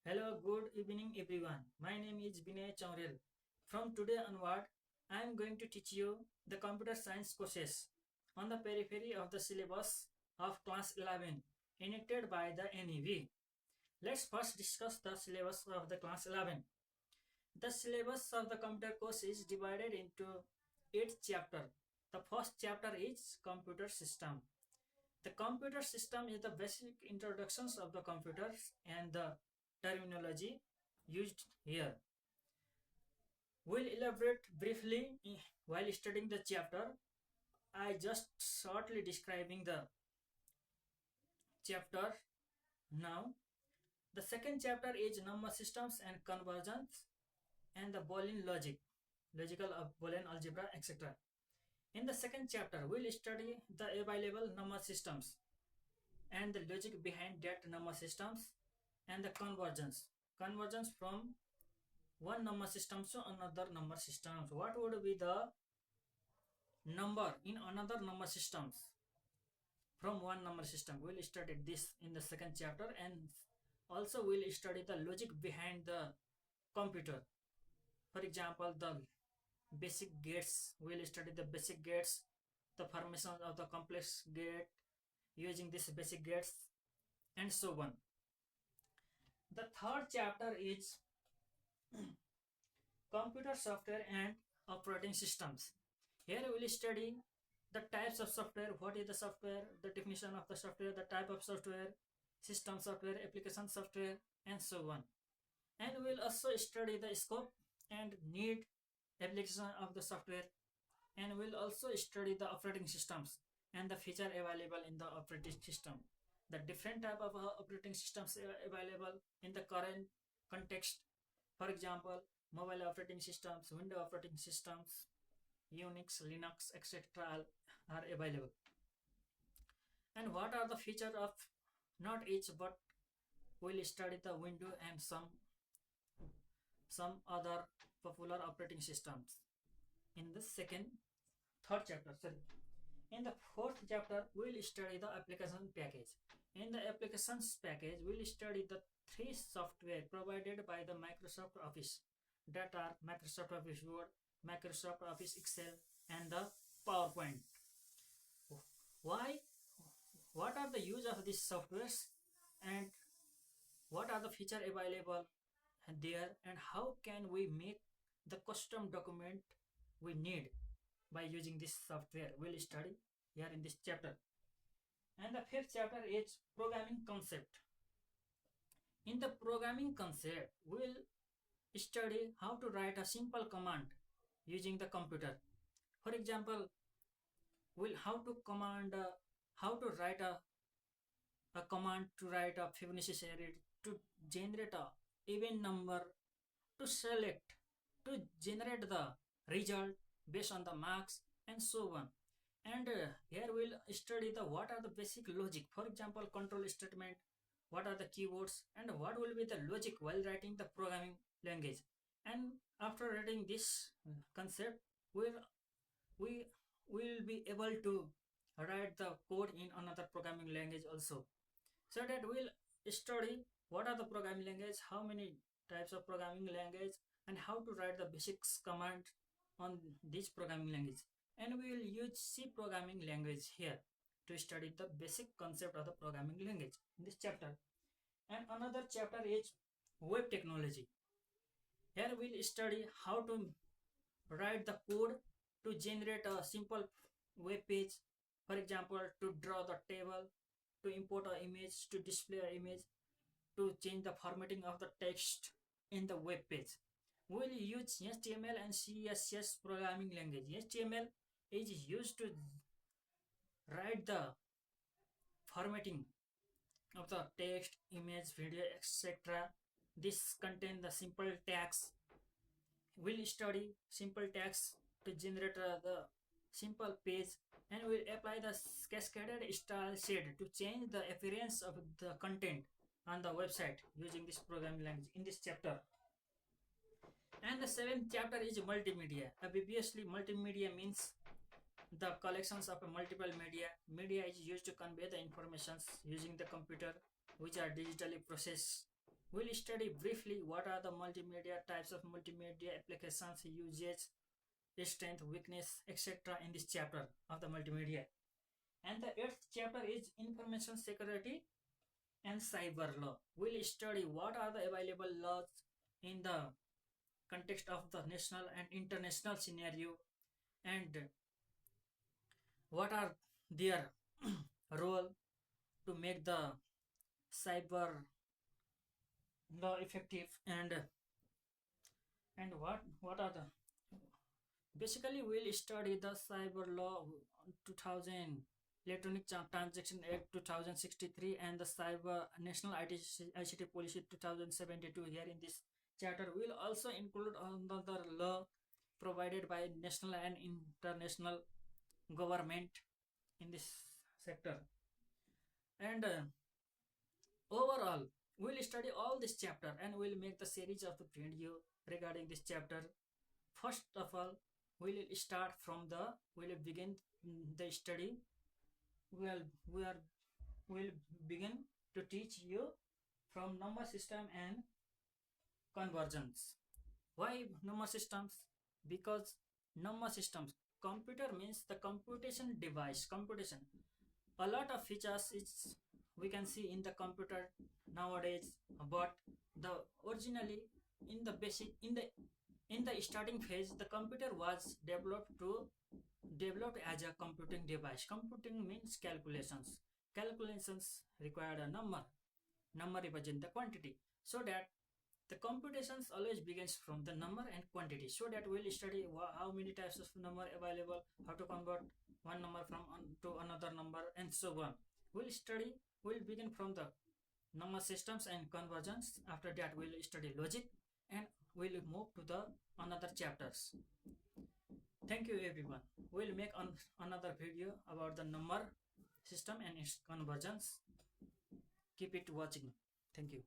Hello, good evening everyone. My name is Vinay Chaurel. From today onward, I am going to teach you the computer science courses on the periphery of the syllabus of class 11 enacted by the NEV. Let's first discuss the syllabus of the class 11. The syllabus of the computer course is divided into 8 chapters. The first chapter is computer system. The computer system is the basic introductions of the computers and the terminology used here. We'll elaborate briefly while studying the chapter. I just shortly describing the chapter now. The second chapter is number systems and conversions and the Boolean logic, logical of Boolean algebra, etc. In the second chapter, we'll study the available number systems and the logic behind that number systems and the convergence. Convergence from one number system to another number systems. What would be the number in another number systems from one number system? We'll study this in the second chapter, and also we'll study the logic behind the computer. For example, the basic gates. We'll study the basic gates, the formation of the complex gate using these basic gates, and so on. The third chapter is computer software and operating systems. Here we will study the types of software, what is the software, the definition of the software, the type of software, system software, application software, and so on. And we will also study the scope and need application of the software, and we will also study the operating systems and the feature available in the operating system. The different type of operating systems available in the current context. For example, mobile operating systems, Windows operating systems, Unix, Linux, etc. are available. And what are the features of not each, but we'll study the Windows and some other popular operating systems in the third chapter. Sorry. In the fourth chapter, we'll study the application package. In the applications package, we'll study the three software provided by the Microsoft Office, that are Microsoft Office Word, Microsoft Office Excel, and the PowerPoint. Why? What are the use of these softwares, and what are the feature available there, and how can we make the custom document we need by using this software? We'll study here in this chapter. And the fifth chapter is programming concept. In the programming concept, we'll study how to write a simple command using the computer. For example, we'll how to write a command to write a Fibonacci series, to generate a even number, to select, to generate the result based on the marks, and so on. And here we'll study the what are the basic logic. For example, control statement, what are the keywords, and what will be the logic while writing the programming language. And after writing this concept, we will be able to write the code in another programming language also. So that we'll study what are the programming language, how many types of programming language, and how to write the basics command on this programming language. And we will use C programming language here to study the basic concept of the programming language in this chapter. And another chapter is web technology. Here we'll study how to write the code to generate a simple web page. For example, to draw the table, to import an image, to display an image, to change the formatting of the text in the web page. We'll use HTML and CSS programming language. HTML is used to write the formatting of the text, image, video, etc. This contain the simple tags. We'll study simple tags to generate the simple page, and we'll apply the cascaded style shade to change the appearance of the content on the website using this programming language in this chapter. And the seventh chapter is multimedia. Obviously, multimedia means the collections of a multiple media. Media is used to convey the informations using the computer, which are digitally processed We'll study briefly what are the multimedia types of multimedia applications, usage, strength, weakness, etc. in this chapter of the multimedia. And the eighth chapter is information security and cyber law. We'll study what are the available laws in the context of the national and international scenario, and what are their role to make the cyber law effective, and what are the basically we'll study the cyber law 2000, electronic transaction act 2063, and the cyber national ICT policy 2072. Here in this chapter we'll also include another law provided by national and international government in this sector. And overall we'll study all this chapter and we'll make the series of the video regarding this chapter. First of all, we'll start from the we'll begin the study. We'll begin to teach you from number system and convergence. Why number systems? Because number systems, computer means the computation device, computation. A lot of features is we can see in the computer nowadays, but the originally in the basic in the starting phase the computer was developed as a computing device. Computing means calculations. Calculations required a number represent the quantity, so that the computations always begins from the number and quantity. So that we'll study how many types of number available, how to convert one number from to another number, and so on. We'll begin from the number systems and convergence. After that we'll study logic, and we'll move to the another chapters. Thank you everyone. We'll make another video about the number system and its convergence. Keep it watching. Thank you.